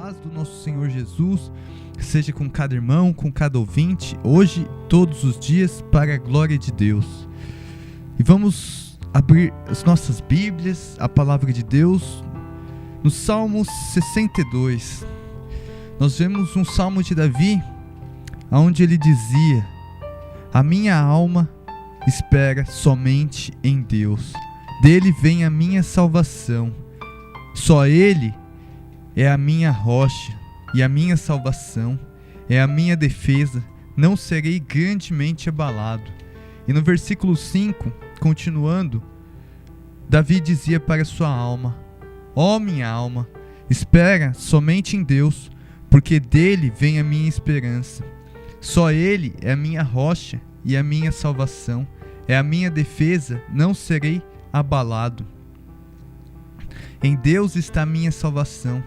paz do nosso Senhor Jesus seja com cada irmão, com cada ouvinte, hoje, todos os dias, para a glória de Deus. E vamos abrir as nossas Bíblias, a palavra de Deus, no Salmo 62. Nós vemos um salmo de Davi, onde ele dizia: a minha alma espera somente em Deus, dele vem a minha salvação. Só Ele é a minha rocha e a minha salvação, é a minha defesa, não serei grandemente abalado. E no versículo 5, continuando, Davi dizia para sua alma: ó minha alma, espera somente em Deus, porque dele vem a minha esperança. Só Ele é a minha rocha e a minha salvação, é a minha defesa, não serei abalado. Em Deus está a minha salvação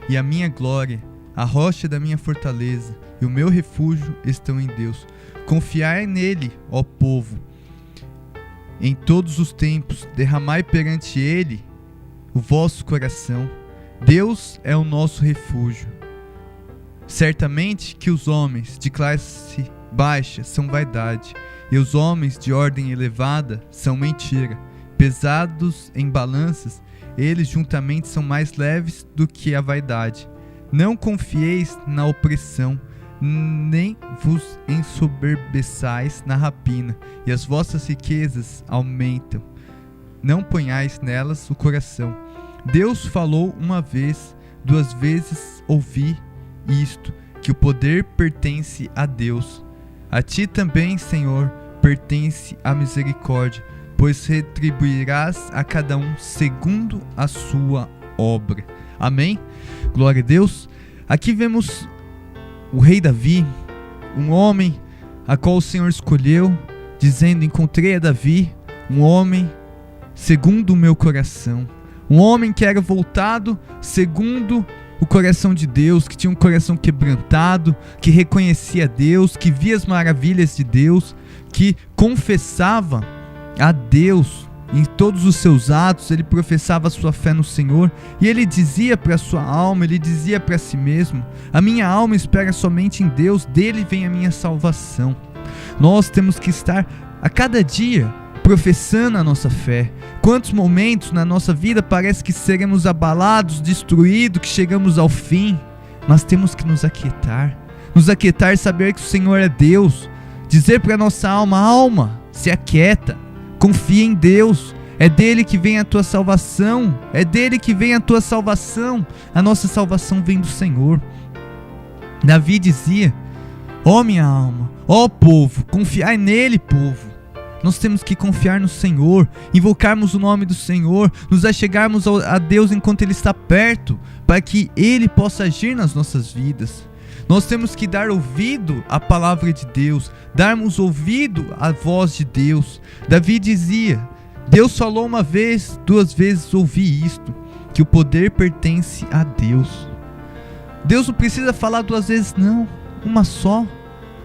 e a minha glória, a rocha da minha fortaleza, e o meu refúgio estão em Deus. Confiai nele, ó povo, em todos os tempos, derramai perante ele o vosso coração. Deus é o nosso refúgio. Certamente que os homens de classe baixa são vaidade, e os homens de ordem elevada são mentira. Pesados em balanças, eles juntamente são mais leves do que a vaidade. Não confieis na opressão, nem vos ensoberbeçais na rapina, e as vossas riquezas aumentam. Não ponhais nelas o coração. Deus falou uma vez, 2 vezes ouvi isto, que o poder pertence a Deus. A ti também, Senhor, pertence a misericórdia, pois retribuirás a cada um segundo a sua obra. Amém? Glória a Deus. Aqui vemos o rei Davi, um homem a qual o Senhor escolheu, dizendo: encontrei a Davi, um homem segundo o meu coração. Um homem que era voltado segundo o coração de Deus, que tinha um coração quebrantado, que reconhecia Deus, que via as maravilhas de Deus, que confessava a Deus em todos os seus atos. Ele professava a sua fé no Senhor, e ele dizia para a sua alma, ele dizia para si mesmo: a minha alma espera somente em Deus, dele vem a minha salvação. Nós temos que estar a cada dia professando a nossa fé. Quantos momentos na nossa vida parece que seremos abalados, destruídos, que chegamos ao fim, mas temos que nos aquietar e saber que o Senhor é Deus. Dizer para a nossa alma: alma, se aquieta, confia em Deus, é dele que vem a tua salvação, é dele que vem a tua salvação, a nossa salvação vem do Senhor. Davi dizia: ó minha alma, ó povo, confiai nele, povo. Nós temos que confiar no Senhor, invocarmos o nome do Senhor, nos achegarmos a Deus enquanto Ele está perto, para que Ele possa agir nas nossas vidas. Nós temos que dar ouvido à palavra de Deus, darmos ouvido à voz de Deus. Davi dizia: Deus falou uma vez, 2 vezes ouvi isto, que o poder pertence a Deus. Deus não precisa falar 2 vezes não, uma só.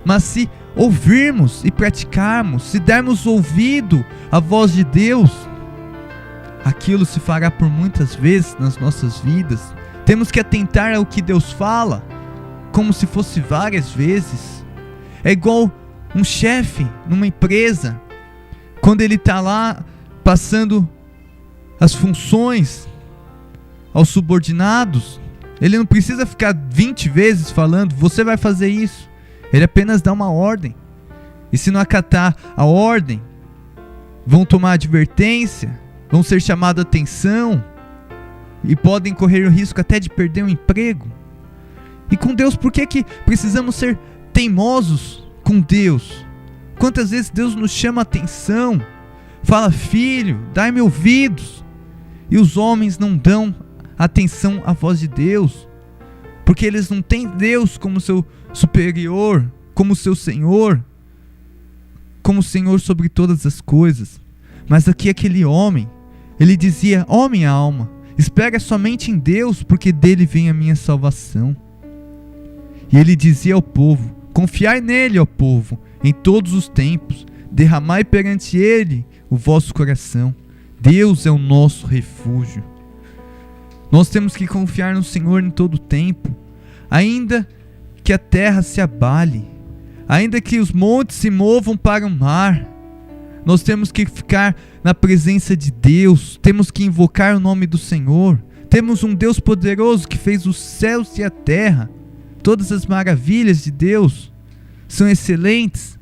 Mas se ouvirmos e praticarmos, se dermos ouvido à voz de Deus, aquilo se fará por muitas vezes nas nossas vidas. Temos que atentar ao que Deus fala, como se fosse várias vezes. É igual um chefe numa empresa, quando ele está lá passando as funções aos subordinados, ele não precisa ficar 20 vezes falando: você vai fazer isso. Ele apenas dá uma ordem, e se não acatar a ordem, vão tomar advertência, vão ser chamados a atenção, e podem correr o risco até de perder o emprego. E com Deus, por que precisamos ser teimosos com Deus? Quantas vezes Deus nos chama a atenção, fala: filho, dai-me ouvidos, e os homens não dão atenção à voz de Deus, porque eles não têm Deus como seu superior, como seu Senhor, como Senhor sobre todas as coisas. Mas aqui aquele homem, ele dizia: ó minha alma, espera somente em Deus, porque dele vem a minha salvação. E ele dizia ao povo: confiai nele, ó povo, em todos os tempos, derramai perante ele o vosso coração. Deus é o nosso refúgio. Nós temos que confiar no Senhor em todo o tempo, ainda que a terra se abale, ainda que os montes se movam para o mar. Nós temos que ficar na presença de Deus, temos que invocar o nome do Senhor. Temos um Deus poderoso que fez os céus e a terra. Todas as maravilhas de Deus são excelentes.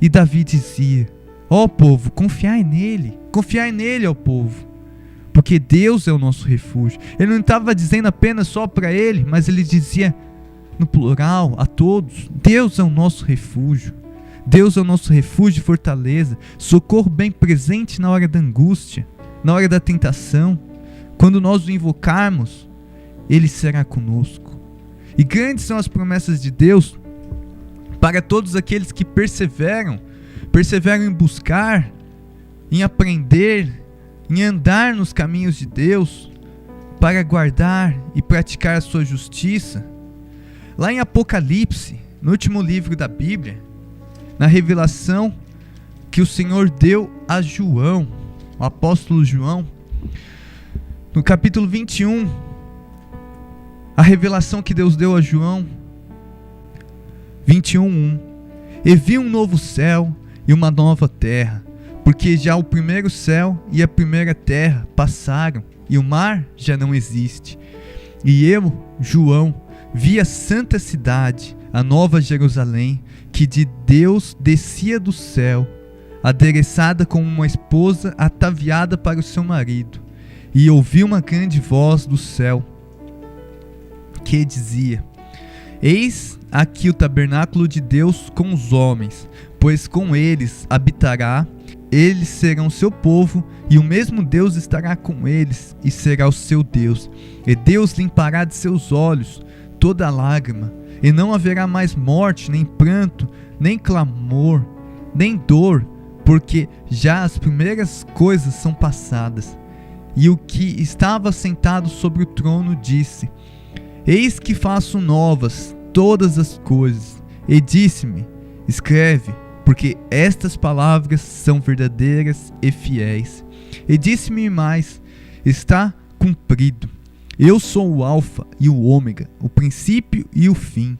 E Davi dizia: ó povo, confiai nele, ó povo, porque Deus é o nosso refúgio. Ele não estava dizendo apenas só para ele, mas ele dizia no plural, a todos: Deus é o nosso refúgio. Deus é o nosso refúgio e fortaleza, socorro bem presente na hora da angústia, na hora da tentação. Quando nós o invocarmos, Ele será conosco. E grandes são as promessas de Deus para todos aqueles que perseveram em buscar, em aprender, em andar nos caminhos de Deus, para guardar e praticar a sua justiça. Lá em Apocalipse, no último livro da Bíblia, na revelação que o Senhor deu a João, o apóstolo João, no capítulo 21, a revelação que Deus deu a João, 21:1: e vi um novo céu e uma nova terra, porque já o primeiro céu e a primeira terra passaram, e o mar já não existe. E eu, João, vi a santa cidade, a nova Jerusalém, que de Deus descia do céu, adereçada como uma esposa ataviada para o seu marido. E ouvi uma grande voz do céu que dizia: eis aqui o tabernáculo de Deus com os homens, pois com eles habitará, eles serão seu povo, e o mesmo Deus estará com eles, e será o seu Deus. E Deus limpará de seus olhos toda lágrima, e não haverá mais morte, nem pranto, nem clamor, nem dor, porque já as primeiras coisas são passadas. E o que estava sentado sobre o trono disse: eis que faço novas todas as coisas. E disse-me: escreve, porque estas palavras são verdadeiras e fiéis. E disse-me mais: está cumprido. Eu sou o Alfa e o Ômega, o princípio e o fim.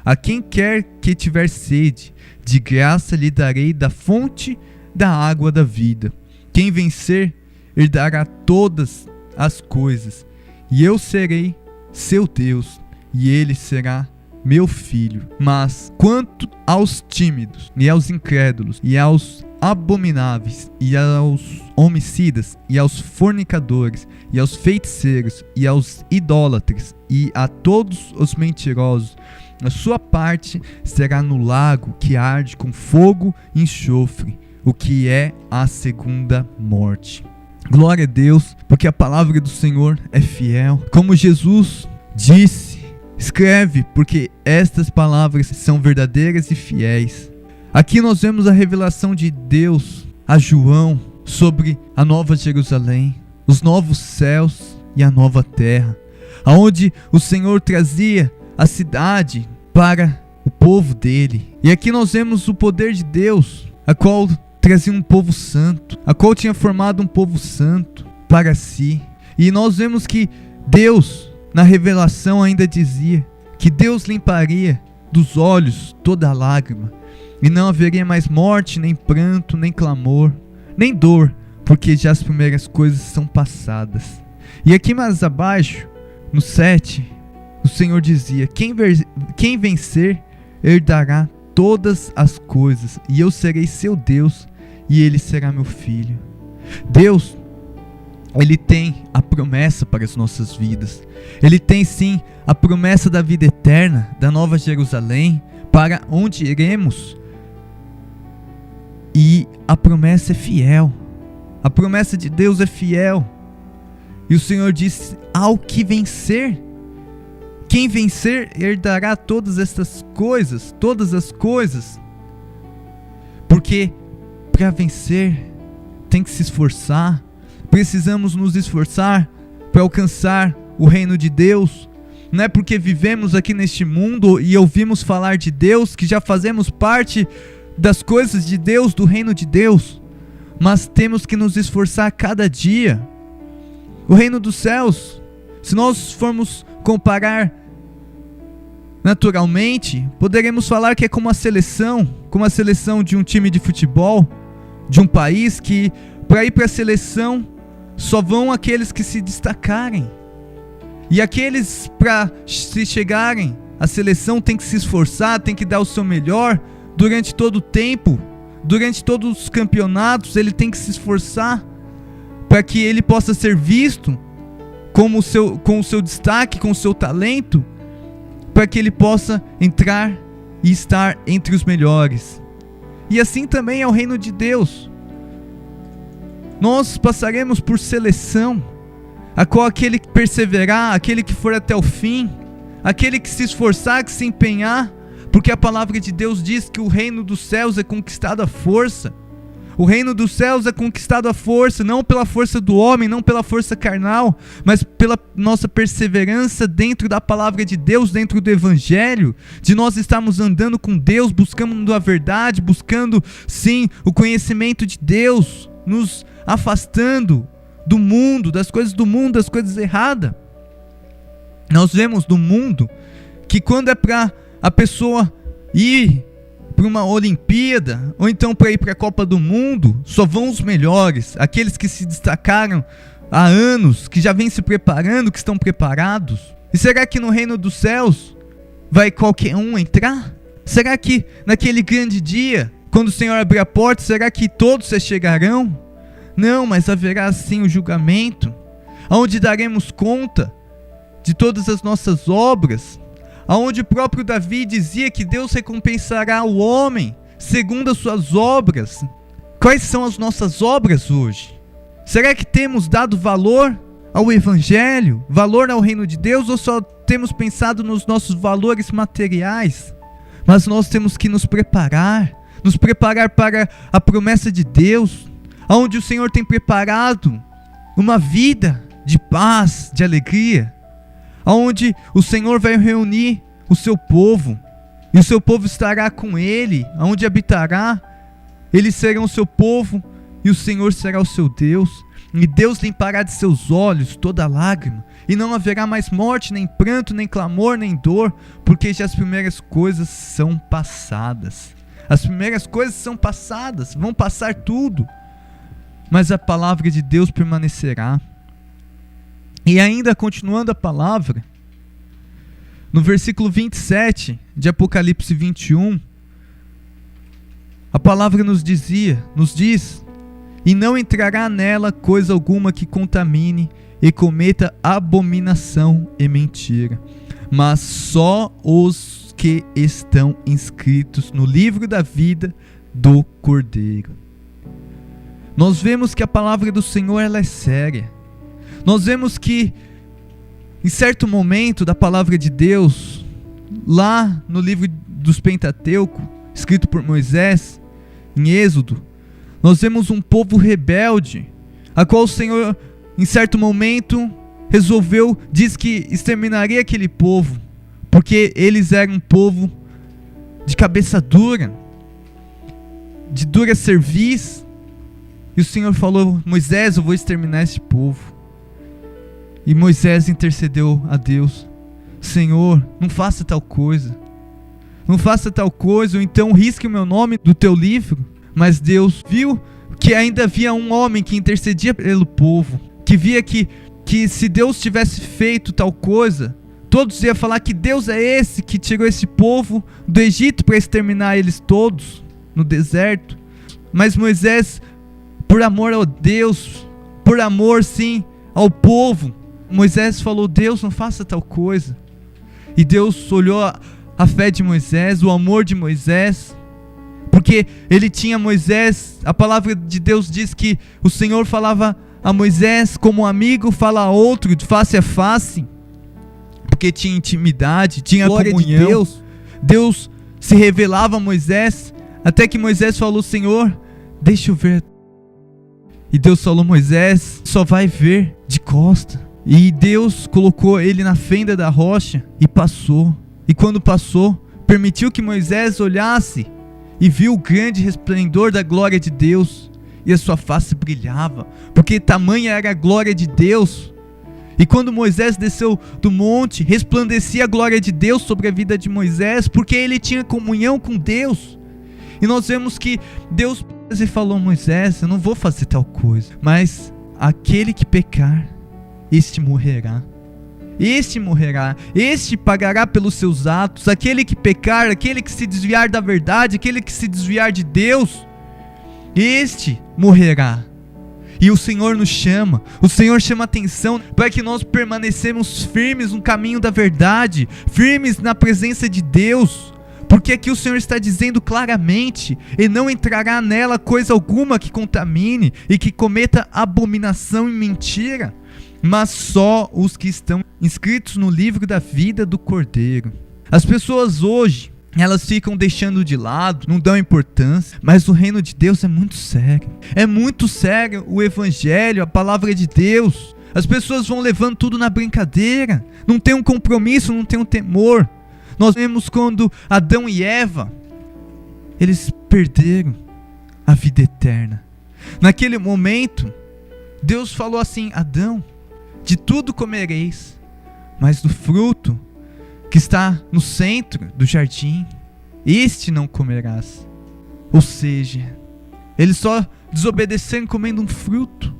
A quem quer que tiver sede, de graça lhe darei da fonte da água da vida. Quem vencer, herdará todas as coisas, e eu serei seu Deus, e ele será meu filho. Mas quanto aos tímidos, e aos incrédulos, e aos abomináveis, e aos homicidas, e aos fornicadores, e aos feiticeiros, e aos idólatras, e a todos os mentirosos, a sua parte será no lago que arde com fogo e enxofre, o que é a segunda morte. Glória a Deus, porque a palavra do Senhor é fiel. Como Jesus disse: escreve, porque estas palavras são verdadeiras e fiéis. Aqui nós vemos a revelação de Deus a João sobre a nova Jerusalém, os novos céus e a nova terra, aonde o Senhor trazia a cidade para o povo dele. E aqui nós vemos o poder de Deus, a qual trazia um povo santo, a qual tinha formado um povo santo para si. E nós vemos que Deus, na revelação, ainda dizia que Deus limparia dos olhos toda lágrima, e não haveria mais morte, nem pranto, nem clamor, nem dor, porque já as primeiras coisas são passadas. E aqui mais abaixo, no 7, o Senhor dizia: quem vencer herdará todas as coisas, e eu serei seu Deus, e ele será meu filho. Deus, Ele tem a promessa para as nossas vidas. Ele tem sim a promessa da vida eterna, da nova Jerusalém, para onde iremos. E a promessa é fiel. A promessa de Deus é fiel. E o Senhor disse: ao que vencer, quem vencer herdará todas estas coisas, todas as coisas. Porque para vencer tem que se esforçar. Precisamos nos esforçar para alcançar o reino de Deus. Não é porque vivemos aqui neste mundo e ouvimos falar de Deus que já fazemos parte das coisas de Deus, do reino de Deus. Mas temos que nos esforçar cada dia. O reino dos céus Se nós formos comparar naturalmente, poderemos falar que é como a seleção de um time de futebol, de um país que, para ir para a seleção, só vão aqueles que se destacarem. E aqueles, para se chegarem à seleção, tem que se esforçar, tem que dar o seu melhor durante todo o tempo, durante todos os campeonatos, ele tem que se esforçar para que ele possa ser visto com o seu destaque, com o seu talento, para que ele possa entrar e estar entre os melhores. E assim também é o reino de Deus. Nós passaremos por seleção, a qual aquele que perseverar, aquele que for até o fim, aquele que se esforçar, que se empenhar, porque a palavra de Deus diz que o reino dos céus é conquistado à força. O reino dos céus é conquistado à força, não pela força do homem, não pela força carnal, mas pela nossa perseverança dentro da palavra de Deus, dentro do evangelho, de nós estarmos andando com Deus, buscando a verdade, buscando sim o conhecimento de Deus, nos afastando do mundo, das coisas do mundo, das coisas erradas. Nós vemos no mundo que quando é para a pessoa ir para uma Olimpíada, ou então para ir para a Copa do Mundo, só vão os melhores, aqueles que se destacaram há anos, que já vêm se preparando, que estão preparados. E será que no reino dos céus vai qualquer um entrar? Será que naquele grande dia, quando o Senhor abrir a porta, será que todos se chegarão? Não, mas haverá sim o julgamento, onde daremos conta de todas as nossas obras, aonde o próprio Davi dizia que Deus recompensará o homem segundo as suas obras. Quais são as nossas obras hoje? Será que temos dado valor ao Evangelho, valor ao reino de Deus, ou só temos pensado nos nossos valores materiais? Mas nós temos que nos preparar para a promessa de Deus, aonde o Senhor tem preparado uma vida de paz, de alegria, aonde o Senhor vai reunir o seu povo, e o seu povo estará com ele, aonde habitará, eles serão o seu povo, e o Senhor será o seu Deus, e Deus limpará de seus olhos toda lágrima, e não haverá mais morte, nem pranto, nem clamor, nem dor, porque já as primeiras coisas são passadas. As primeiras coisas são passadas, vão passar tudo, mas a palavra de Deus permanecerá. E ainda continuando a palavra, no versículo 27 de Apocalipse 21, a palavra nos diz: e não entrará nela coisa alguma que contamine e cometa abominação e mentira, mas só os que estão inscritos no livro da vida do Cordeiro. Nós vemos que a palavra do Senhor ela é séria. Nós vemos que em certo momento da palavra de Deus, lá no livro dos Pentateuco, escrito por Moisés, em Êxodo, nós vemos um povo rebelde, a qual o Senhor, em certo momento, diz que exterminaria aquele povo, porque eles eram um povo de cabeça dura, de dura cerviz, e o Senhor falou: Moisés, eu vou exterminar esse povo. E Moisés intercedeu a Deus: Senhor, não faça tal coisa, ou então risque o meu nome do teu livro. Mas Deus viu que ainda havia um homem que intercedia pelo povo, que via que se Deus tivesse feito tal coisa, todos iam falar que Deus é esse que tirou esse povo do Egito para exterminar eles todos no deserto. Mas Moisés, por amor a Deus, por amor sim ao povo, Moisés falou: Deus, não faça tal coisa. E Deus olhou a fé de Moisés, o amor de Moisés, porque ele tinha Moisés. A palavra de Deus diz que o Senhor falava a Moisés como um amigo fala a outro, de face a face, porque tinha intimidade, tinha glória comunhão. De Deus. Deus se revelava a Moisés, até que Moisés falou: Senhor, deixa eu ver. E Deus falou: Moisés, só vai ver de costa. E Deus colocou ele na fenda da rocha e passou. E quando passou, permitiu que Moisés olhasse e viu o grande resplendor da glória de Deus. E a sua face brilhava, porque tamanha era a glória de Deus. E quando Moisés desceu do monte, resplandecia a glória de Deus sobre a vida de Moisés, porque ele tinha comunhão com Deus. E nós vemos que Deus falou: Moisés, eu não vou fazer tal coisa, mas aquele que pecar, este morrerá. Este morrerá, este pagará pelos seus atos. Aquele que pecar, aquele que se desviar da verdade, aquele que se desviar de Deus, este morrerá. E o Senhor nos chama, o Senhor chama atenção para que nós permanecemos firmes no caminho da verdade, firmes na presença de Deus, porque aqui o Senhor está dizendo claramente: e não entrará nela coisa alguma que contamine e que cometa abominação e mentira, mas só os que estão inscritos no livro da vida do Cordeiro. As pessoas hoje, elas ficam deixando de lado, não dão importância, mas o reino de Deus é muito sério. É muito sério o evangelho, a palavra de Deus. As pessoas vão levando tudo na brincadeira, não tem um compromisso, não tem um temor. Nós vemos quando Adão e Eva, eles perderam a vida eterna. Naquele momento, Deus falou assim: Adão, de tudo comereis, mas do fruto que está no centro do jardim, este não comerás. Ou seja, eles só desobedeceram comendo um fruto.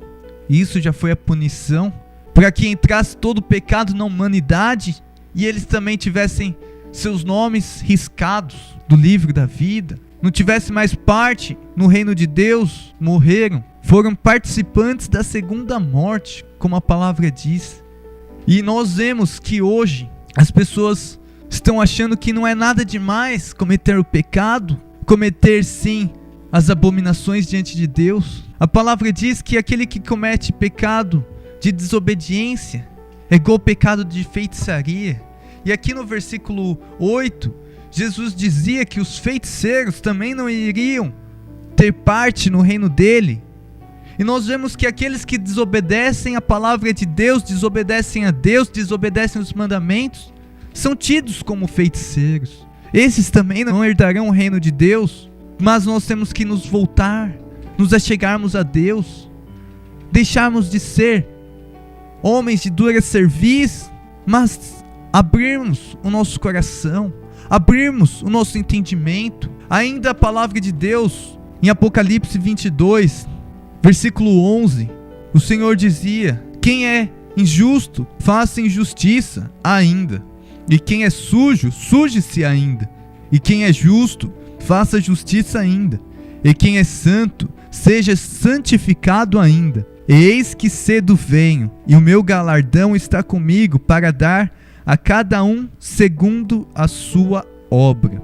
E isso já foi a punição para que entrasse todo o pecado na humanidade e eles também tivessem seus nomes riscados do livro da vida, não tivessem mais parte no reino de Deus. Morreram, foram participantes da segunda morte, como a palavra diz. E nós vemos que hoje as pessoas estão achando que não é nada demais cometer o pecado, cometer sim as abominações diante de Deus. A palavra diz que aquele que comete pecado de desobediência é igual ao pecado de feitiçaria. E aqui no versículo 8, Jesus dizia que os feiticeiros também não iriam ter parte no reino dele. E nós vemos que aqueles que desobedecem a palavra de Deus, desobedecem a Deus, desobedecem os mandamentos, são tidos como feiticeiros. Esses também não herdarão o reino de Deus. Mas nós temos que nos voltar, nos achegarmos a Deus, deixarmos de ser homens de dura cerviz, mas abrirmos o nosso coração, abrirmos o nosso entendimento. Ainda a palavra de Deus, em Apocalipse 22, versículo 11, o Senhor dizia: quem é injusto, faça injustiça ainda. E quem é sujo, suje-se ainda. E quem é justo, faça justiça ainda. E quem é santo, seja santificado ainda. Eis que cedo venho, e o meu galardão está comigo para dar a cada um segundo a sua obra.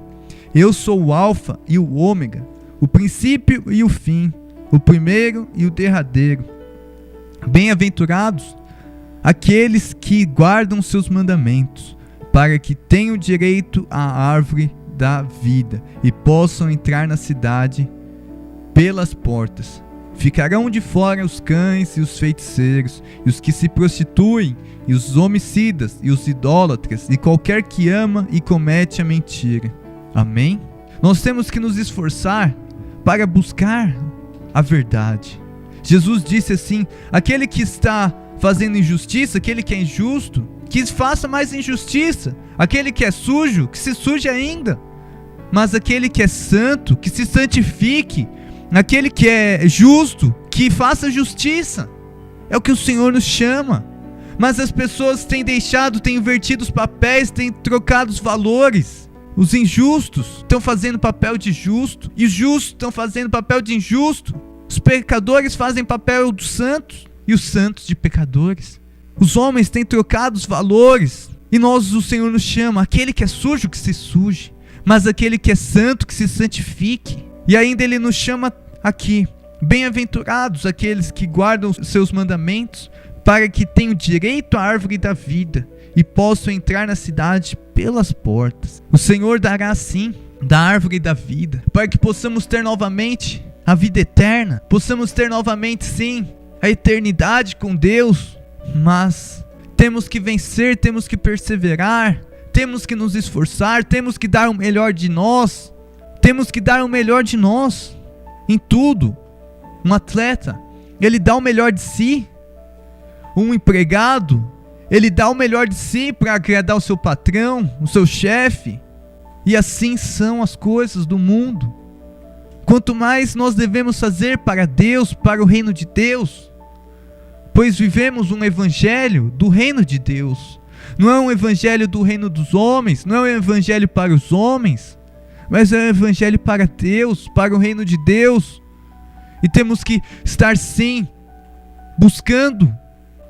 Eu sou o Alfa e o Ômega, o princípio e o fim, o primeiro e o derradeiro. Bem-aventurados aqueles que guardam seus mandamentos, para que tenham direito à árvore da vida e possam entrar na cidade pelas portas. Ficarão de fora os cães e os feiticeiros, e os que se prostituem, e os homicidas, e os idólatras, e qualquer que ama e comete a mentira. Amém? Nós temos que nos esforçar para buscar a verdade. Jesus disse assim: aquele que está fazendo injustiça, aquele que é injusto, que faça mais injustiça. Aquele que é sujo, que se suje ainda. Mas aquele que é santo, que se santifique. Aquele que é justo, que faça justiça. É o que o Senhor nos chama. Mas as pessoas têm deixado, têm invertido os papéis, têm trocado os valores. Os injustos estão fazendo papel de justo, e os justos estão fazendo papel de injusto. Os pecadores fazem papel dos santos, e os santos de pecadores. Os homens têm trocado os valores, e o Senhor nos chama: aquele que é sujo, que se suje, mas aquele que é santo, que se santifique. E ainda Ele nos chama aqui: bem-aventurados aqueles que guardam seus mandamentos, para que tenham direito à árvore da vida e possam entrar na cidade pelas portas. O Senhor dará sim da árvore da vida, para que possamos ter novamente a vida eterna, possamos ter novamente sim a eternidade com Deus. Mas temos que vencer, temos que perseverar, temos que nos esforçar, temos que dar o melhor de nós, temos que dar o melhor de nós em tudo. Um atleta, ele dá o melhor de si. Um empregado, ele dá o melhor de si para agradar o seu patrão, o seu chefe. E assim são as coisas do mundo. Quanto mais nós devemos fazer para Deus, para o reino de Deus, pois vivemos um evangelho do reino de Deus. Não é um evangelho do reino dos homens, não é um evangelho para os homens, mas é um evangelho para Deus, para o reino de Deus. E temos que estar sim, buscando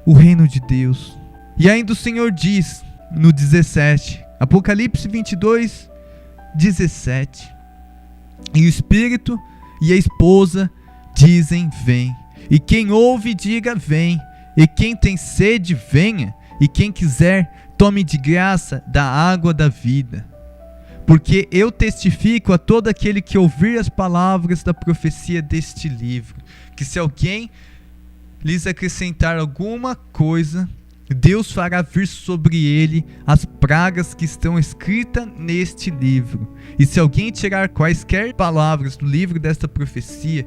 o reino de Deus. E ainda o Senhor diz no 17, Apocalipse 22, 17: e o Espírito e a esposa dizem: vem. E quem ouve, diga: vem. E quem tem sede, venha. E quem quiser, tome de graça da água da vida. Porque eu testifico a todo aquele que ouvir as palavras da profecia deste livro, que se alguém lhes acrescentar alguma coisa, Deus fará vir sobre ele as pragas que estão escritas neste livro. E se alguém tirar quaisquer palavras do livro desta profecia,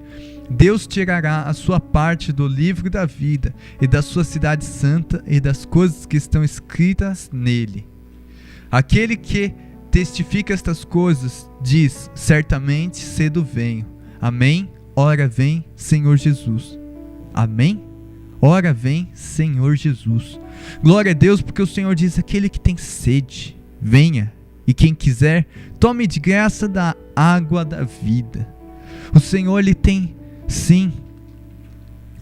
Deus tirará a sua parte do livro da vida e da sua cidade santa e das coisas que estão escritas nele. Aquele que testifica estas coisas diz: certamente cedo venho. Amém? Ora vem, Senhor Jesus. Amém? Ora vem, Senhor Jesus. Glória a Deus, porque o Senhor diz: aquele que tem sede, venha. E quem quiser, tome de graça da água da vida. O Senhor, Ele tem, sim,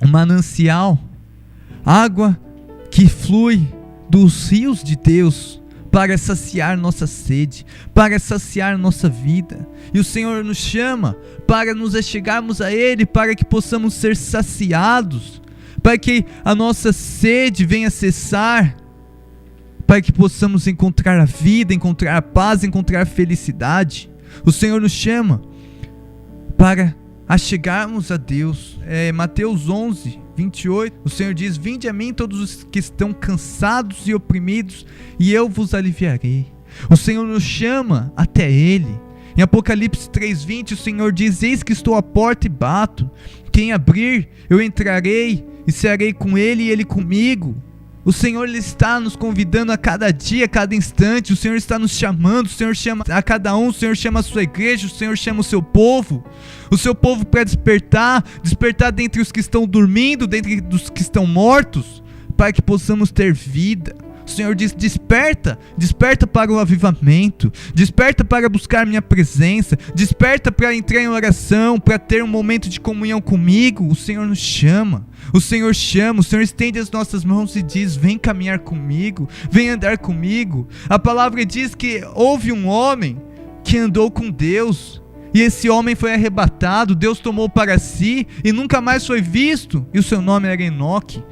um manancial, água que flui dos rios de Deus, para saciar nossa sede, para saciar nossa vida. E o Senhor nos chama para nos achegarmos a Ele, para que possamos ser saciados, para que a nossa sede venha cessar, para que possamos encontrar a vida, encontrar a paz, encontrar a felicidade. O Senhor nos chama para achegarmos a Deus. Mateus 11, 28, o Senhor diz: vinde a mim todos os que estão cansados e oprimidos, e eu vos aliviarei. O Senhor nos chama até Ele. Em Apocalipse 3:20, o Senhor diz: eis que estou à porta e bato. Quem abrir, eu entrarei e cearei com Ele e Ele comigo. O Senhor, Ele está nos convidando a cada dia, a cada instante. O Senhor está nos chamando. O Senhor chama a cada um. O Senhor chama a sua igreja. O Senhor chama o seu povo. O seu povo para despertar dentre os que estão dormindo, dentre os que estão mortos, para que possamos ter vida. O Senhor diz: desperta para o avivamento, desperta para buscar minha presença, desperta para entrar em oração, para ter um momento de comunhão comigo. O Senhor nos chama, o Senhor chama, o Senhor estende as nossas mãos e diz: vem caminhar comigo, vem andar comigo. A palavra diz que houve um homem que andou com Deus, e esse homem foi arrebatado, Deus tomou para si e nunca mais foi visto, e o seu nome era Enoque.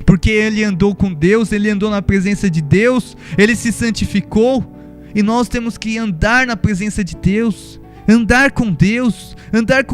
Porque ele andou com Deus, ele andou na presença de Deus, ele se santificou. E nós temos que andar na presença de Deus, andar com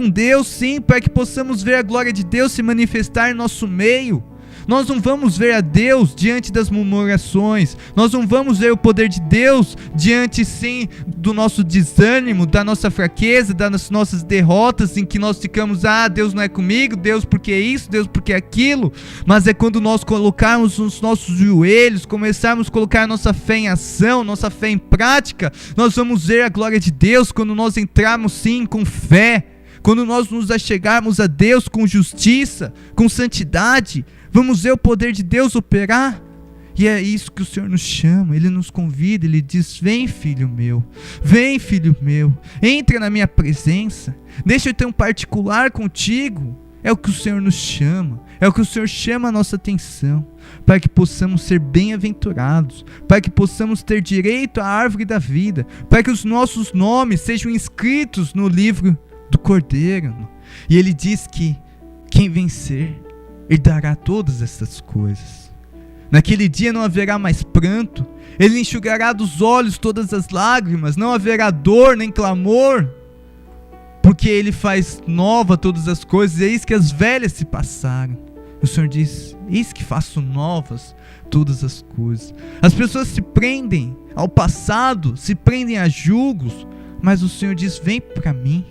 Deus sim, para que possamos ver a glória de Deus se manifestar em nosso meio. Nós não vamos ver a Deus diante das murmurações, nós não vamos ver o poder de Deus diante sim do nosso desânimo, da nossa fraqueza, das nossas derrotas, em que nós ficamos: Deus não é comigo, Deus porque é isso, Deus porque é aquilo. Mas é quando nós colocarmos os nossos joelhos, começarmos a colocar a nossa fé em ação, nossa fé em prática, nós vamos ver a glória de Deus quando nós entrarmos sim com fé, quando nós nos achegarmos a Deus com justiça, com santidade. Vamos ver o poder de Deus operar. E é isso que o Senhor nos chama. Ele nos convida, Ele diz: vem filho meu, entra na minha presença, deixa eu ter um particular contigo. É o que o Senhor nos chama, é o que o Senhor chama a nossa atenção, para que possamos ser bem-aventurados, para que possamos ter direito à árvore da vida, para que os nossos nomes sejam inscritos no livro do Cordeiro. E Ele diz que quem vencer herdará todas essas coisas. Naquele dia não haverá mais pranto, Ele enxugará dos olhos todas as lágrimas, não haverá dor nem clamor, porque Ele faz nova todas as coisas, eis que as velhas se passaram. O Senhor diz: eis que faço novas todas as coisas. As pessoas se prendem ao passado, se prendem a julgos, mas o Senhor diz: vem para mim,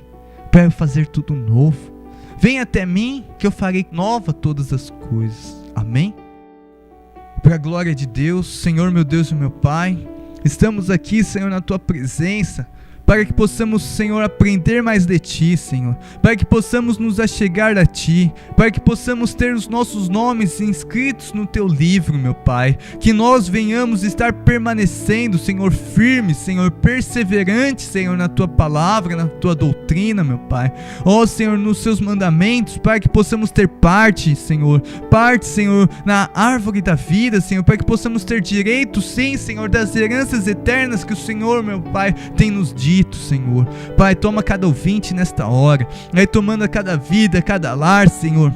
para eu fazer tudo novo. Vem até mim, que eu farei nova todas as coisas. Amém? para a glória de Deus. Senhor, meu Deus e meu Pai, estamos aqui, Senhor, na Tua presença, para que possamos, Senhor, aprender mais de Ti, Senhor, para que possamos nos achegar a Ti, para que possamos ter os nossos nomes inscritos no Teu livro, meu Pai, que nós venhamos estar permanecendo, Senhor, firmes, Senhor, perseverantes, Senhor, na Tua palavra, na Tua doutrina, meu Pai, Senhor, nos Seus mandamentos, para que possamos ter parte, Senhor, na árvore da vida, Senhor, para que possamos ter direito, sim, Senhor, das heranças eternas que o Senhor, meu Pai, tem nos dito, Senhor. Pai, toma cada ouvinte nesta hora, aí tomando a cada vida, a cada lar, Senhor,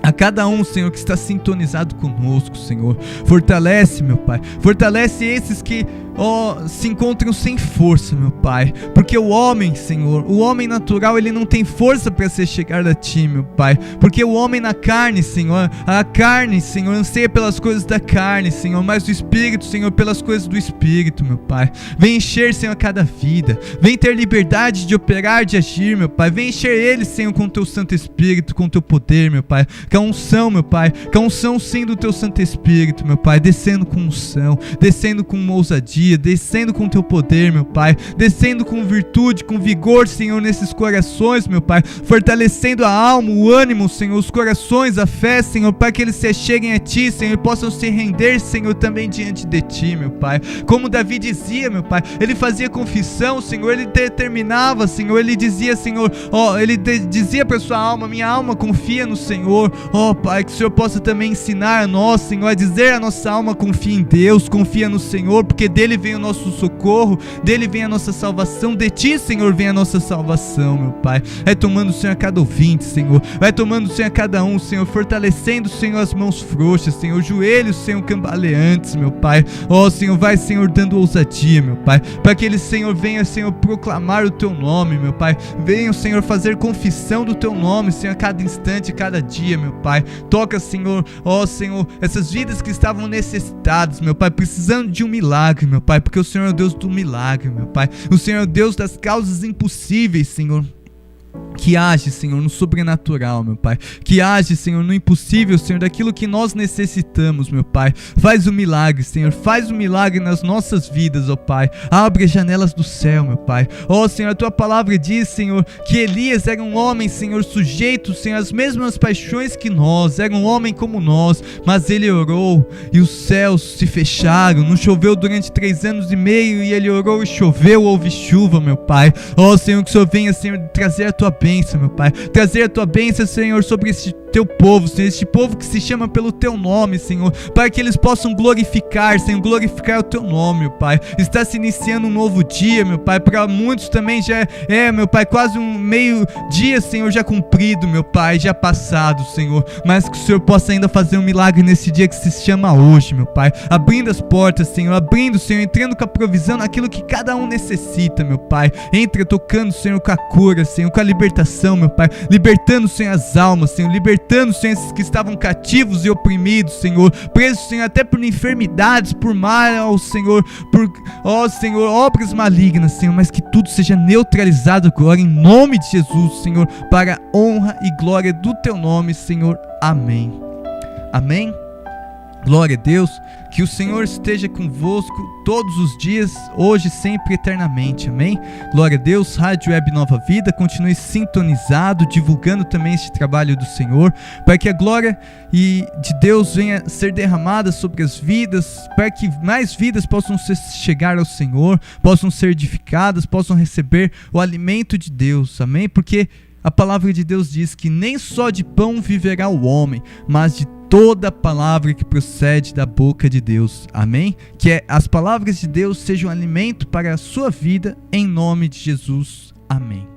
a cada um, Senhor, que está sintonizado conosco, Senhor. Fortalece, meu Pai, fortalece esses que se encontram sem força, meu Pai, porque o homem, Senhor, o homem natural, ele não tem força para se chegar a Ti, meu Pai, porque o homem na carne, Senhor, a carne, Senhor, anseia pelas coisas da carne, Senhor, mas o Espírito, Senhor, pelas coisas do Espírito, meu Pai. Vem encher, Senhor, a cada vida, vem ter liberdade de operar, de agir, meu Pai, vem encher eles, Senhor, com o Teu Santo Espírito, com o Teu poder, meu Pai, com a unção, meu Pai, com a unção, sim, do Teu Santo Espírito, meu Pai, descendo com unção, descendo com ousadia, descendo com Teu poder, meu Pai, descendo com virtude, com vigor, Senhor, nesses corações, meu Pai, fortalecendo a alma, o ânimo, Senhor, os corações, a fé, Senhor, para que eles se cheguem a Ti, Senhor, e possam se render, Senhor, também diante de Ti, meu Pai. Como Davi dizia, meu Pai, ele fazia confissão, Senhor, ele determinava, Senhor, ele dizia, Senhor, ele dizia para sua alma: minha alma confia no Senhor. Pai, que o Senhor possa também ensinar a nós, Senhor, a dizer a nossa alma: confia em Deus, confia no Senhor, porque dele vem o nosso socorro, dele vem a nossa salvação, de Ti, Senhor, vem a nossa salvação, meu Pai. Vai tomando, Senhor, a cada ouvinte, Senhor, vai tomando, Senhor, a cada um, Senhor, fortalecendo, Senhor, as mãos frouxas, Senhor, os joelhos, Senhor, cambaleantes, meu Pai. Senhor, vai, Senhor, dando ousadia, meu Pai, para que eles, Senhor, venham, Senhor, proclamar o Teu nome, meu Pai. Venham, Senhor, fazer confissão do Teu nome, Senhor, a cada instante, a cada dia, meu Pai. Toca, Senhor, Senhor, essas vidas que estavam necessitadas, meu Pai, precisando de um milagre, meu Pai, porque o Senhor é o Deus do milagre, meu Pai. O Senhor é o Deus das causas impossíveis, Senhor, que age, Senhor, no sobrenatural, meu Pai, que age, Senhor, no impossível, Senhor, daquilo que nós necessitamos, meu Pai. Faz o milagre, Senhor, faz o milagre nas nossas vidas, Pai. Abre as janelas do céu, meu Pai. Senhor, a Tua palavra diz, Senhor, que Elias era um homem, Senhor, sujeito, Senhor, às mesmas paixões que nós, era um homem como nós, mas ele orou e os céus se fecharam, não choveu durante 3 anos e meio, e ele orou e choveu, houve chuva, meu Pai. Senhor, que o Senhor venha, Senhor, trazer a Tua bênção, meu Pai, trazer a Tua bênção, Senhor, sobre este Teu povo, Senhor, este povo que se chama pelo Teu nome, Senhor, para que eles possam glorificar, Senhor, glorificar o Teu nome, meu Pai. Está se iniciando um novo dia, meu Pai, para muitos também já meu Pai, quase um meio dia, Senhor, já cumprido, meu Pai, já passado, Senhor, mas que o Senhor possa ainda fazer um milagre nesse dia que se chama hoje, meu Pai, abrindo as portas, Senhor, abrindo, Senhor, entrando com a provisão naquilo que cada um necessita, meu Pai. Entra tocando, Senhor, com a cura, Senhor, com a libertação, meu Pai, libertando, Senhor, as almas, Senhor, libertando, Senhor, esses que estavam cativos e oprimidos, Senhor, presos, Senhor, até por enfermidades, por mal, Senhor, por, Senhor, obras malignas, Senhor, mas que tudo seja neutralizado agora, em nome de Jesus, Senhor, para a honra e glória do Teu nome, Senhor. Amém. Amém. Glória a Deus, que o Senhor esteja convosco todos os dias, hoje, sempre, eternamente, amém? Glória a Deus. Rádio Web Nova Vida, continue sintonizado, divulgando também este trabalho do Senhor, para que a glória de Deus venha ser derramada sobre as vidas, para que mais vidas possam chegar ao Senhor, possam ser edificadas, possam receber o alimento de Deus, amém? Porque a palavra de Deus diz que nem só de pão viverá o homem, mas de toda palavra que procede da boca de Deus, amém? Que as palavras de Deus sejam alimento para a sua vida, em nome de Jesus, amém.